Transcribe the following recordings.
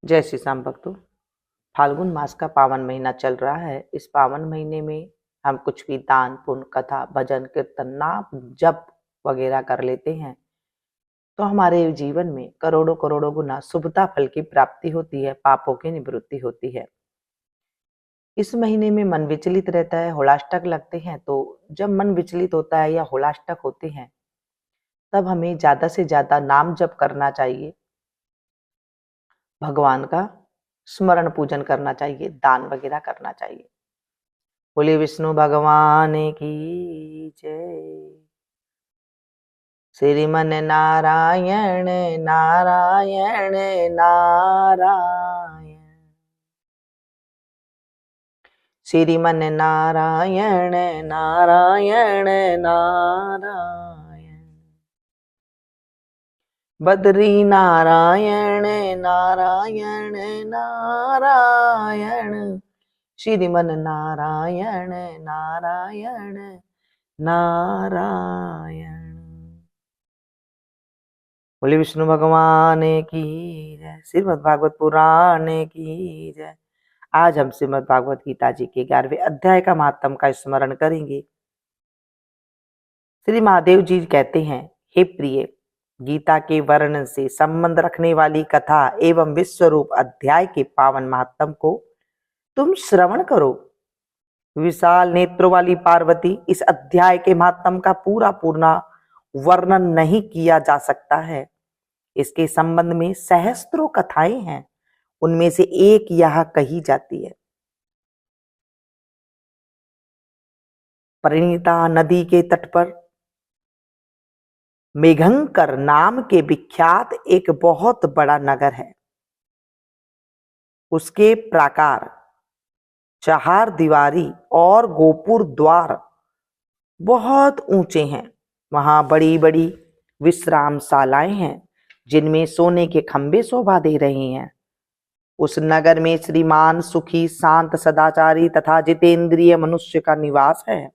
जय श्री श्याम भक्तों। फाल्गुन मास का पावन महीना चल रहा है। इस पावन महीने में हम कुछ भी दान पुण्य कथा भजन कीर्तन नाम जप वगैरह कर लेते हैं तो हमारे जीवन में करोड़ों करोड़ों गुना शुभता फल की प्राप्ति होती है, पापों की निवृत्ति होती है। इस महीने में मन विचलित रहता है, होलाष्टक लगते हैं। तो जब मन विचलित होता है या होलाष्टक होते हैं तब हमें ज्यादा से ज्यादा नाम जप करना चाहिए, भगवान का स्मरण पूजन करना चाहिए, दान वगैरह करना चाहिए। बोले विष्णु भगवान की जय। श्रीमन नारायण नारायण नारायण, श्रीमन नारायण नारायण नारायण, बद्री नारायण नारायण नारायण, श्रीमन नारायण नारायण नारायण। बोले विष्णु भगवान की जय। श्रीमद् भागवत पुराण की जय। आज हम श्रीमद् भागवत गीता जी के 11वें अध्याय का महात्म का स्मरण करेंगे। श्री महादेव जी कहते हैं, हे प्रिय, गीता के वर्णन से संबंध रखने वाली कथा एवं विश्व रूप अध्याय के पावन महात्म को तुम श्रवण करो। विशाल नेत्रों वाली पार्वती, इस अध्याय के महात्म का पूरा वर्णन नहीं किया जा सकता है। इसके संबंध में सहस्त्रों कथाएं हैं, उनमें से एक यह कही जाती है। परिणीता नदी के तट पर मेघंकर नाम के विख्यात एक बहुत बड़ा नगर है। उसके प्राकार, चार दीवारी और गोपुर द्वार बहुत ऊंचे हैं। वहां बड़ी बड़ी विश्रामशालाएं हैं जिनमें सोने के खंभे शोभा दे रहे हैं। उस नगर में श्रीमान सुखी शांत सदाचारी तथा जितेंद्रिय मनुष्य का निवास है।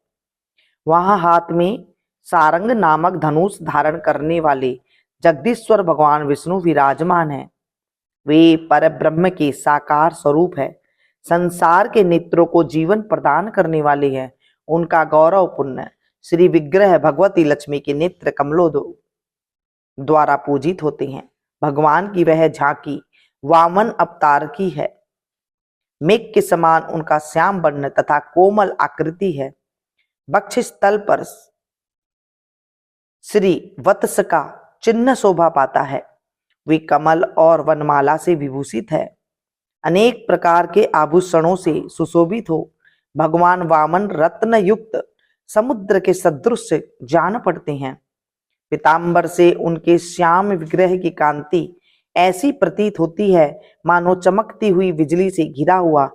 वहां हाथ में सारंग नामक धनुष धारण करने वाले जगदीश्वर भगवान विष्णु विराजमान हैं। वे परब्रह्म के साकार स्वरूप है, संसार के नेत्रों को जीवन प्रदान करने वाले हैं। उनका गौरवपूर्ण श्री विग्रह भगवती लक्ष्मी के नेत्र कमलों द्वारा पूजित होते हैं। भगवान की वह झांकी वामन अवतार की है। मेघ के समान उनका श्याम वर्ण तथा कोमल आकृति है। वक्षस्थल पर श्री वत्स का चिन्ह शोभा पाता है। वे कमल और वनमाला से विभूषित है, अनेक प्रकार के आभूषणों से सुशोभित हो। भगवान वामन रत्न युक्त समुद्र के सदृश जान पड़ते हैं। पीतांबर से उनके श्याम विग्रह की कांति ऐसी प्रतीत होती है मानो चमकती हुई बिजली से घिरा हुआ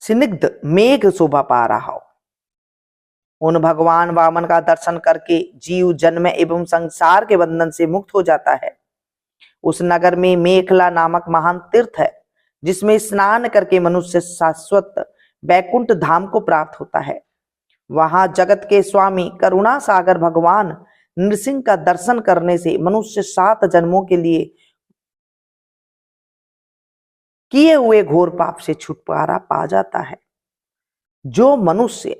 स्निग्ध मेघ शोभा पा रहा हो। उन भगवान वामन का दर्शन करके जीव जन्म एवं संसार के बंधन से मुक्त हो जाता है। उस नगर में मेखला नामक महान तीर्थ है, जिसमें स्नान करके मनुष्य शाश्वत बैकुंठ धाम को प्राप्त होता है। वहां जगत के स्वामी करुणा सागर भगवान नृसिंह का दर्शन करने से मनुष्य 7 जन्मों के लिए किए हुए घोर पाप से छुटकारा पा जाता है। जो मनुष्य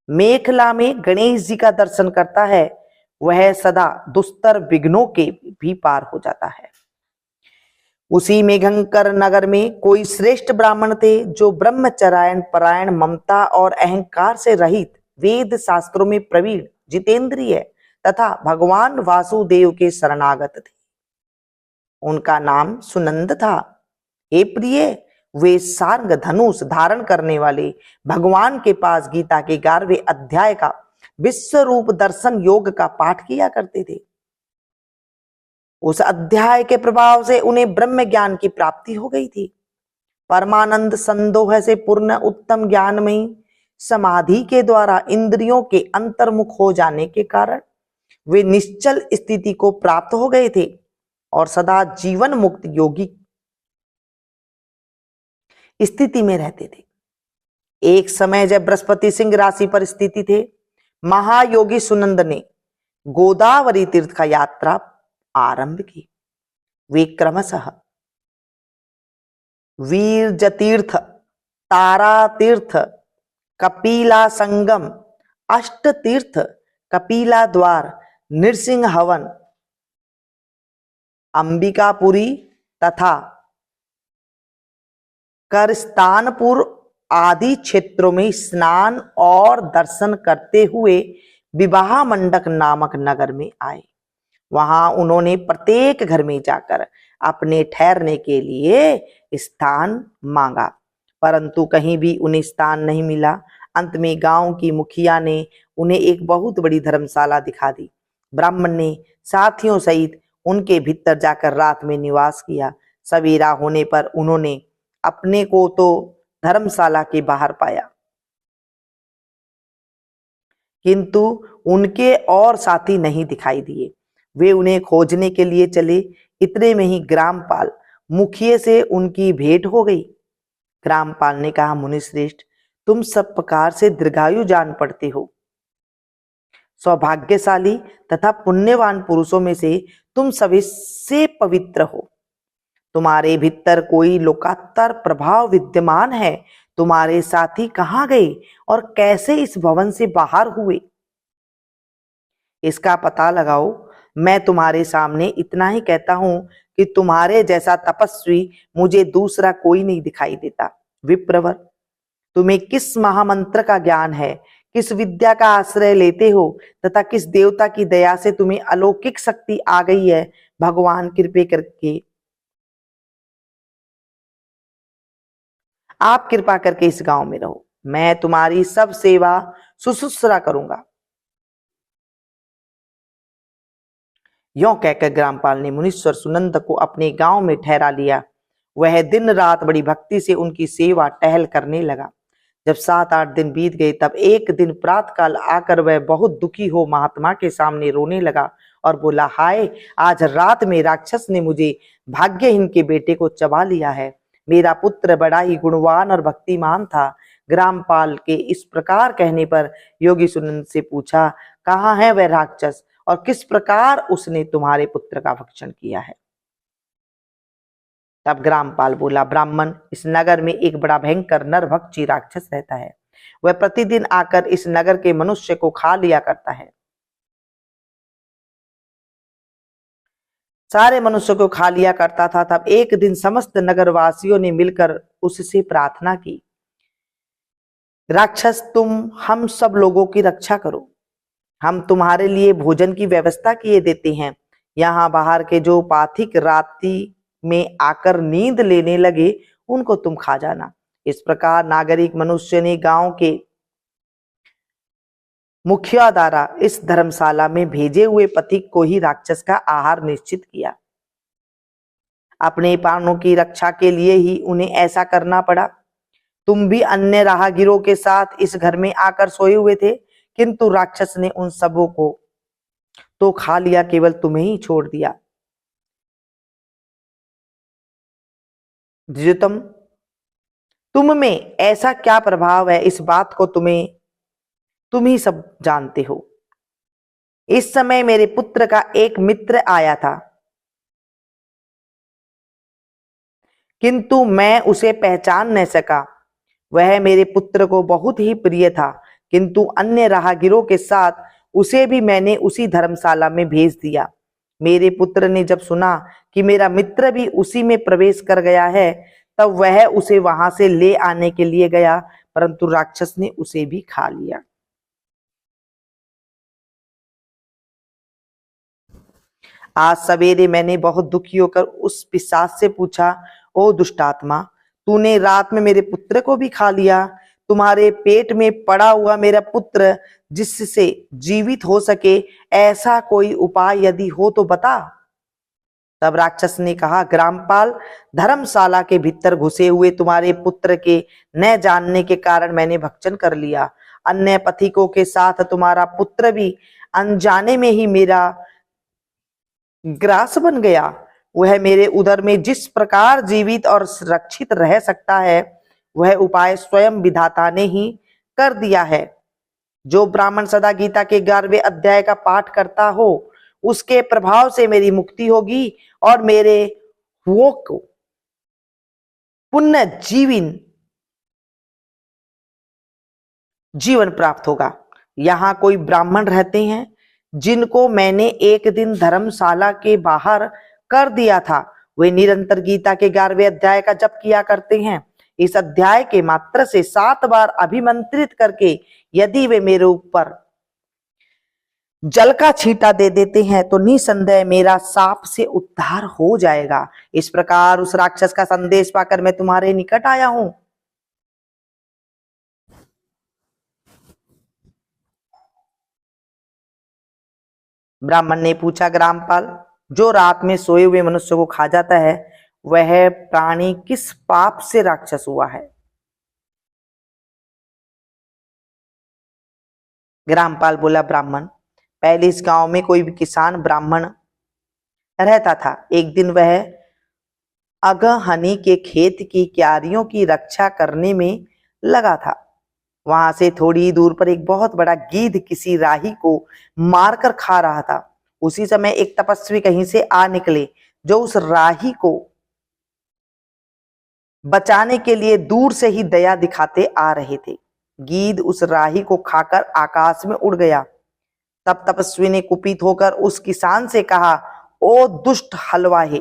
मेखला में गणेश जी का दर्शन करता है वह सदा दुस्तर विघ्नों के भी पार हो जाता है। उसी मेघंकर नगर में कोई श्रेष्ठ ब्राह्मण थे जो ब्रह्मचर्यायण परायण, ममता और अहंकार से रहित, वेद शास्त्रों में प्रवीण, जितेंद्रिय तथा भगवान वासुदेव के शरणागत थे। उनका नाम सुनंद था। हे प्रिय, वे सारंग धनुष धारण करने वाले भगवान के पास गीता के 11वें अध्याय का विश्व रूप दर्शन योग का पाठ किया करते थे। उस अध्याय के प्रभाव से उन्हें ब्रह्म ज्ञान की प्राप्ति हो गई थी। परमानंद संदोह से पूर्ण उत्तम ज्ञानमयी समाधि के द्वारा इंद्रियों के अंतर्मुख हो जाने के कारण वे निश्चल स्थिति को प्राप्त हो गए थे और सदा जीवन मुक्त योगी स्थिति में रहते थे। एक समय जब बृहस्पति सिंह राशि पर स्थिति थे, महायोगी सुनंद ने गोदावरी तीर्थ का यात्रा आरंभ की। वे क्रमशः वीरजतीर्थ, तारा तीर्थ, कपिला संगम, अष्ट तीर्थ, कपिला द्वार, नृसिंह हवन, अंबिकापुरी तथा करस्तानपुर आदि क्षेत्रों में स्नान और दर्शन करते हुए विवाह मंडक नामक नगर में आए। वहां उन्होंने प्रत्येक घर में जाकर अपने ठहरने के लिए स्थान मांगा, परंतु कहीं भी उन्हें स्थान नहीं मिला। अंत में गांव की मुखिया ने उन्हें एक बहुत बड़ी धर्मशाला दिखा दी। ब्राह्मण ने साथियों सहित उनके भीतर जाकर रात में निवास किया। सवेरा होने पर उन्होंने अपने को तो धर्मशाला के बाहर पाया, किंतु उनके और साथी नहीं दिखाई दिए। वे उन्हें खोजने के लिए चले। इतने में ही ग्रामपाल मुखिए से उनकी भेंट हो गई। ग्रामपाल ने कहा, मुनिश्रेष्ठ, तुम सब प्रकार से दीर्घायु जान पड़ते हो। सौभाग्यशाली तथा पुण्यवान पुरुषों में से तुम सभी से पवित्र हो। तुम्हारे भीतर कोई लोकात्तर प्रभाव विद्यमान है। तुम्हारे साथी कहाँ गए और कैसे इस भवन से बाहर हुए, इसका पता लगाओ। मैं तुम्हारे सामने इतना ही कहता हूं कि तुम्हारे जैसा तपस्वी मुझे दूसरा कोई नहीं दिखाई देता। विप्रवर, तुम्हें किस महामंत्र का ज्ञान है, किस विद्या का आश्रय लेते हो तथा किस देवता की दया से तुम्हें अलौकिक शक्ति आ गई है, भगवान कृपा करके आप कृपा करके इस गांव में रहो। मैं तुम्हारी सब सेवा शुश्रूषा करूंगा। यों कहकर ग्रामपाल ने मुनीश्वर सुनंद को अपने गांव में ठहरा लिया। वह दिन रात बड़ी भक्ति से उनकी सेवा टहल करने लगा। जब 7-8 दिन बीत गए, तब एक दिन प्रातःकाल आकर वह बहुत दुखी हो महात्मा के सामने रोने लगा और बोला, हाय, आज रात में राक्षस ने मुझे भाग्यहीन के बेटे को चबा लिया है। मेरा पुत्र बड़ा ही गुणवान और भक्तिमान था। ग्रामपाल के इस प्रकार कहने पर योगी सुनंद से पूछा, कहाँ है वह राक्षस और किस प्रकार उसने तुम्हारे पुत्र का भक्षण किया है। तब ग्रामपाल बोला, ब्राह्मण, इस नगर में एक बड़ा भयंकर नरभक्षी राक्षस रहता है। वह प्रतिदिन आकर इस नगर के मनुष्य को खा लिया करता है। सारे मनुष्यों को खा लिया करता था। तब एक दिन समस्त नगरवासियों ने मिलकर उससे प्रार्थना की, राक्षस, तुम हम सब लोगों की रक्षा करो। हम तुम्हारे लिए भोजन की व्यवस्था किए देते हैं। यहाँ बाहर के जो पाथिक रात्रि में आकर नींद लेने लगे, उनको तुम खा जाना। इस प्रकार नागरिक मनुष्य ने गांव के मुखिया द्वारा इस धर्मशाला में भेजे हुए पथिक को ही राक्षस का आहार निश्चित किया। अपने प्राणों की रक्षा के लिए ही उन्हें ऐसा करना पड़ा। तुम भी अन्य राहगीरों के साथ इस घर में आकर सोए हुए थे, किंतु राक्षस ने उन सबों को तो खा लिया, केवल तुम्हें ही छोड़ दिया। द्विजोत्तम, तुम में ऐसा क्या प्रभाव है, इस बात को तुम ही सब जानते हो। इस समय मेरे पुत्र का एक मित्र आया था, किंतु मैं उसे पहचान न सका। वह मेरे पुत्र को बहुत ही प्रिय था, किंतु अन्य राहगीरों के साथ उसे भी मैंने उसी धर्मशाला में भेज दिया। मेरे पुत्र ने जब सुना कि मेरा मित्र भी उसी में प्रवेश कर गया है, तब वह उसे वहां से ले आने के लिए गया, परंतु राक्षस ने उसे भी खा लिया। आज सवेरे मैंने बहुत दुखी होकर उस पिशाच से पूछा, ओ दुष्टात्मा, तूने रात में मेरे पुत्र को भी खा लिया। तुम्हारे पेट में पड़ा हुआ मेरा पुत्र जिससे जीवित हो सके, ऐसा कोई उपाय यदि हो तो बता। तब राक्षस ने कहा, ग्रामपाल, धर्मशाला के भीतर घुसे हुए तुम्हारे पुत्र के न जानने के कारण मैंने भक्षण कर लिया। अन्य पथिकों के साथ तुम्हारा पुत्र भी अनजाने में ही मेरा ग्रास बन गया। वह मेरे उदर में जिस प्रकार जीवित और सुरक्षित रह सकता है, वह उपाय स्वयं विधाता ने ही कर दिया है। जो ब्राह्मण सदा गीता के 11वें अध्याय का पाठ करता हो, उसके प्रभाव से मेरी मुक्ति होगी और मेरे वो को पुण्य जीवन प्राप्त होगा। यहाँ कोई ब्राह्मण रहते हैं जिनको मैंने एक दिन धर्मशाला के बाहर कर दिया था। वे निरंतर गीता के 11वें अध्याय का जप किया करते हैं। इस अध्याय के मात्र से 7 बार अभिमंत्रित करके यदि वे मेरे ऊपर जल का छींटा दे देते हैं तो निसंदेह मेरा साप से उद्धार हो जाएगा। इस प्रकार उस राक्षस का संदेश पाकर मैं तुम्हारे निकट आया हूं। ब्राह्मण ने पूछा, ग्रामपाल, जो रात में सोए हुए मनुष्य को खा जाता है वह प्राणी किस पाप से राक्षस हुआ है? ग्रामपाल बोला, ब्राह्मण, पहले इस गांव में कोई भी किसान ब्राह्मण रहता था। एक दिन वह अगहनी के खेत की क्यारियों की रक्षा करने में लगा था। वहां से थोड़ी दूर पर एक बहुत बड़ा गीध किसी राही को मारकर खा रहा था। उसी समय एक तपस्वी कहीं से आ निकले जो उस राही को बचाने के लिए दूर से ही दया दिखाते आ रहे थे। गीध उस राही को खाकर आकाश में उड़ गया। तब तपस्वी ने कुपित होकर उस किसान से कहा, ओ दुष्ट हलवाहे,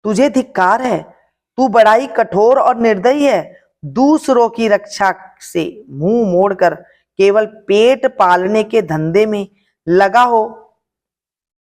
तुझे धिक्कार है, तू बड़ा ही कठोर और निर्दयी है। दूसरों की रक्षा से मुंह मोड़कर केवल पेट पालने के धंधे में लगा हो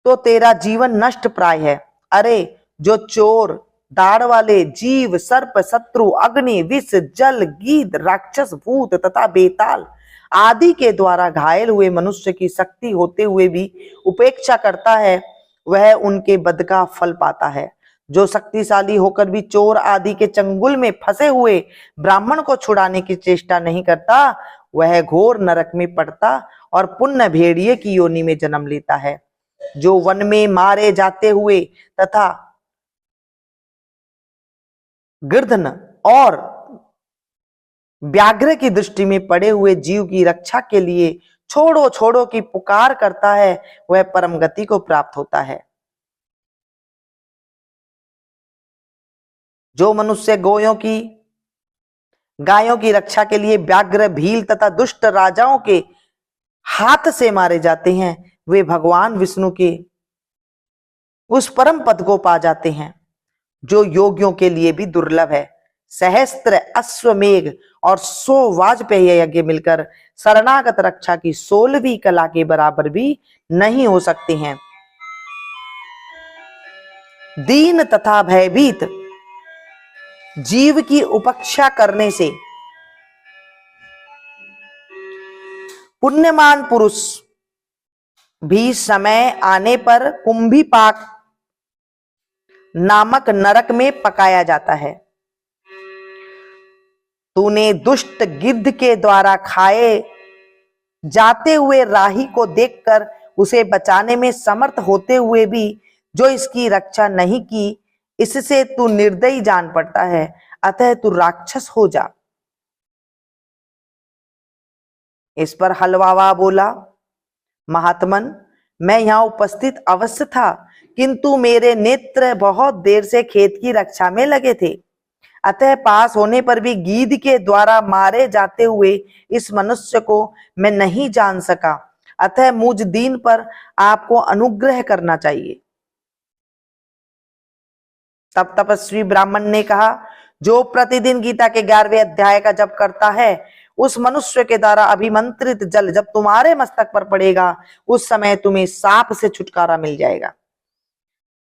तो तेरा जीवन नष्ट प्राय है। अरे जो चोर, दाढ़ वाले, जीव, सर्प, शत्रु, अग्नि, विष, जल, गीध, राक्षस, भूत तथा बेताल आदि के द्वारा घायल हुए मनुष्य की शक्ति होते हुए भी उपेक्षा करता है, वह उनके बद का फल पाता है। जो शक्तिशाली होकर भी चोर आदि के चंगुल में फंसे हुए ब्राह्मण को छुड़ाने की चेष्टा नहीं करता, वह घोर नरक में पड़ता और पुण्य भेड़िए की योनि में जन्म लेता है। जो वन में मारे जाते हुए तथा गिरधन और व्याघ्र की दृष्टि में पड़े हुए जीव की रक्षा के लिए छोड़ो छोड़ो की पुकार करता है, वह परम गति को प्राप्त होता है। जो मनुष्य गायों की रक्षा के लिए व्याघ्र, भील तथा दुष्ट राजाओं के हाथ से मारे जाते हैं, वे भगवान विष्णु के उस परम पद को पा जाते हैं जो योगियों के लिए भी दुर्लभ है। सहस्त्र अश्वमेघ और 100 वाजपेय यज्ञ मिलकर शरणागत रक्षा की 16वीं कला के बराबर भी नहीं हो सकते हैं। दीन तथा भयभीत जीव की उपेक्षा करने से पुण्यमान पुरुष भी समय आने पर कुंभीपाक नामक नरक में पकाया जाता है। तूने दुष्ट गिद्ध के द्वारा खाए जाते हुए राही को देखकर उसे बचाने में समर्थ होते हुए भी जो इसकी रक्षा नहीं की, इससे तू निर्दयी जान पड़ता है, अतः तू राक्षस हो जा। इस पर हलवावा बोला, महात्मन, मैं यहां उपस्थित अवश्य था, किंतु मेरे नेत्र बहुत देर से खेत की रक्षा में लगे थे, अतः पास होने पर भी गीध के द्वारा मारे जाते हुए इस मनुष्य को मैं नहीं जान सका, अतः मुझ दीन पर आपको अनुग्रह करना चाहिए। तब तपस्वी ब्राह्मण ने कहा, जो प्रतिदिन गीता के 11वें अध्याय का जप करता है, उस मनुष्य के द्वारा अभिमंत्रित जल जब तुम्हारे मस्तक पर पड़ेगा, उस समय तुम्हें साप से छुटकारा मिल जाएगा।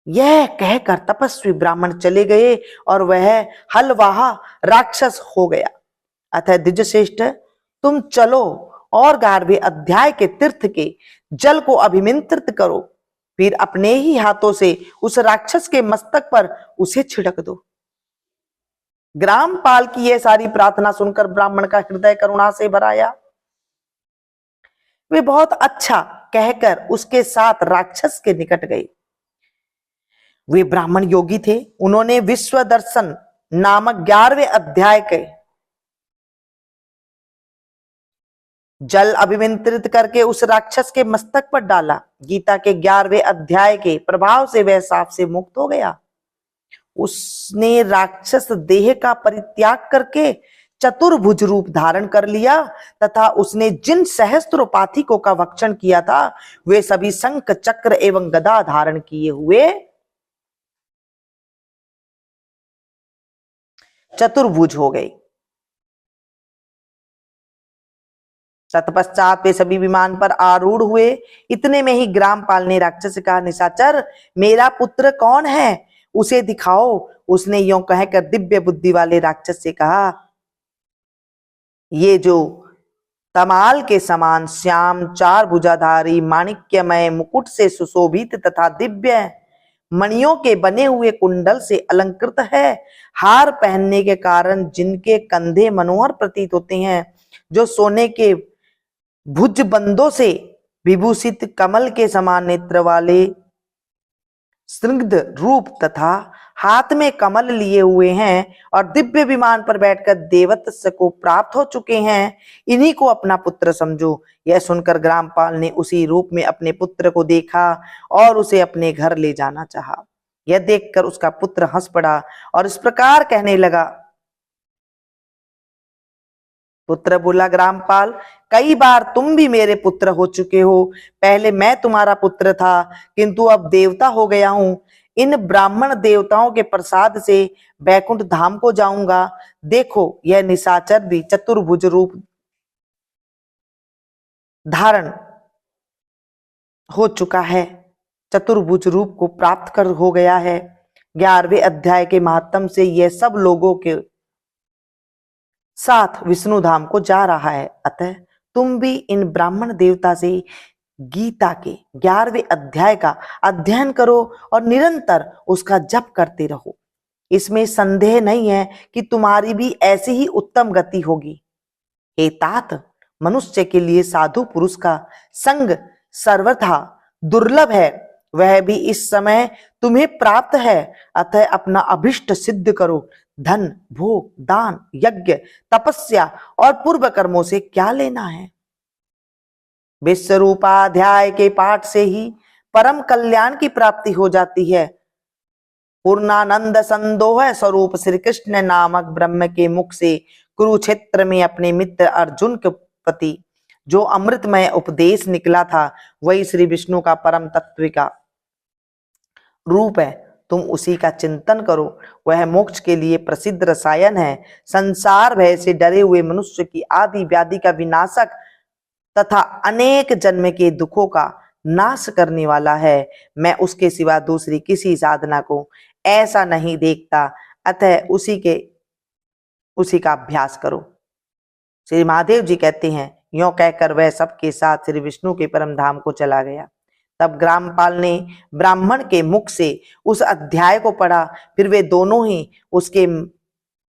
यह कहकर तपस्वी ब्राह्मण चले गए और वह हलवाहा राक्षस हो गया। अतः द्विजश्रेष्ठ, तुम चलो और 11वें अध्याय के तीर्थ के जल को अभिमंत्रित करो, फिर अपने ही हाथों से उस राक्षस के मस्तक पर उसे छिड़क दो। ग्रामपाल की यह सारी प्रार्थना सुनकर ब्राह्मण का हृदय करुणा से भर आया। वे बहुत अच्छा कहकर उसके साथ राक्षस के निकट गए। वे ब्राह्मण योगी थे। उन्होंने विश्व दर्शन नामक 11वें अध्याय के जल अभिमंत्रित करके उस राक्षस के मस्तक पर डाला। गीता के 11वें अध्याय के प्रभाव से वह साप से मुक्त हो गया। उसने राक्षस देह का परित्याग करके चतुर्भुज रूप धारण कर लिया तथा उसने जिन सहस्त्रोपाथिकों का भक्षण किया था वे सभी शंख चक्र एवं गदा धारण किए हुए चतुर्भुज हो गए। तत्पश्चात वे सभी विमान पर आरूढ़ हुए। इतने में ही ग्रामपाल ने राक्षस से कहा, निशाचर, मेरा पुत्र कौन है, उसे दिखाओ। उसने यों कहकर दिव्य बुद्धि वाले राक्षस से कहा, ये जो तमाल के समान श्याम चार भुजाधारी माणिक्यमय मुकुट से सुशोभित तथा दिव्य मणियों के बने हुए कुंडल से अलंकृत है, हार पहनने के कारण जिनके कंधे मनोहर प्रतीत होते हैं, जो सोने के भुजबंदों से विभूषित कमल के समान नेत्र वाले, स्निग्ध रूप तथा हाथ में कमल लिए हुए हैं और दिव्य विमान पर बैठकर देवत्व को प्राप्त हो चुके हैं, इन्हीं को अपना पुत्र समझो। यह सुनकर ग्रामपाल ने उसी रूप में अपने पुत्र को देखा और उसे अपने घर ले जाना चाहा। यह देखकर उसका पुत्र हंस पड़ा और इस प्रकार कहने लगा। पुत्र बोला, ग्रामपाल, कई बार तुम भी मेरे पुत्र हो चुके हो। पहले मैं तुम्हारा पुत्र था, किंतु अब देवता हो गया हूं। इन ब्राह्मण देवताओं के प्रसाद से बैकुंठ धाम को जाऊंगा। देखो, यह निशाचर भी चतुर्भुज रूप धारण हो चुका है, चतुर्भुज रूप को प्राप्त कर हो गया है। 11वें अध्याय के महात्म से यह सब लोगों के साथ विष्णु धाम को जा रहा है। अतः तुम भी इन ब्राह्मण देवता से गीता के 11वें अध्याय का अध्ययन करो और निरंतर उसका जप करते रहो। इसमें संदेह नहीं है कि तुम्हारी भी ऐसी ही उत्तम गति होगी। हे तात, मनुष्य के लिए साधु पुरुष का संग सर्वथा दुर्लभ है, वह भी इस समय तुम्हें प्राप्त है। अतः अपना अभिष्ट सिद्ध करो। धन, भोग, दान, यज्ञ, तपस्या और पूर्व कर्मों से क्या लेना है। विश्वरूपाध्याय के पाठ से ही परम कल्याण की प्राप्ति हो जाती है। पूर्णानंद संदोह स्वरूप श्री कृष्ण नामक ब्रह्म के मुख से कुरुक्षेत्र में अपने मित्र अर्जुन के प्रति जो अमृतमय उपदेश निकला था, वही श्री विष्णु का परम तत्व का रूप है। तुम उसी का चिंतन करो। वह मोक्ष के लिए प्रसिद्ध रसायन है। संसार भय से डरे हुए मनुष्य की आदि व्याधि का विनाशक तथा अनेक जन्म के दुखों का नाश करने वाला है। मैं उसके सिवा दूसरी किसी साधना को ऐसा नहीं देखता। अतः उसी का अभ्यास करो। श्री महादेव जी कहते हैं, यों कहकर वह सबके साथ श्री विष्णु के परम धाम को चला गया। तब ग्रामपाल ने ब्राह्मण के मुख से उस अध्याय को पढ़ा। फिर वे दोनों ही उसके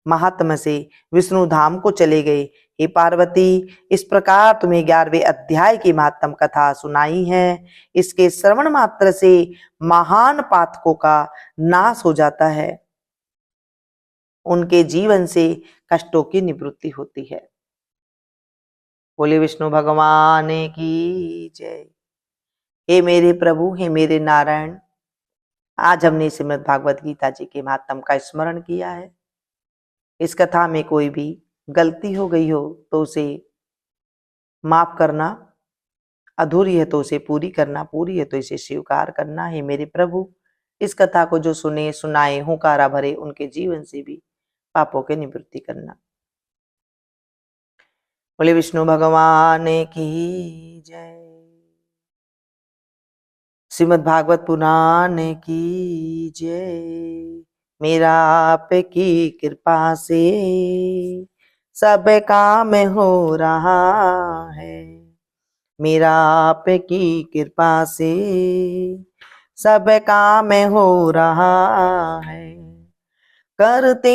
महात्म से विष्णु धाम को चले गए। हे पार्वती, इस प्रकार तुम्हें 11वें अध्याय की महात्म कथा सुनाई है। इसके श्रवण मात्र से महान पातकों का नाश हो जाता है, उनके जीवन से कष्टों की निवृत्ति होती है। बोले विष्णु भगवान की जय। हे मेरे प्रभु, हे मेरे नारायण, आज हमने श्रीमद् भागवत गीता जी के महात्म का स्मरण किया है। इस कथा में कोई भी गलती हो गई हो तो उसे माफ करना, अधूरी है तो उसे पूरी करना, पूरी है तो इसे स्वीकार करना। हे मेरे प्रभु, इस कथा को जो सुने सुनाए हुंकारा भरे, उनके जीवन से भी पापों की निवृत्ति करना। बोले विष्णु भगवान की जय। श्रीमद् भागवत पुराण की जय। मेरा आपकी कृपा से सब काम हो रहा है। मेरा आपकी कृपा से सब काम हो रहा है। करते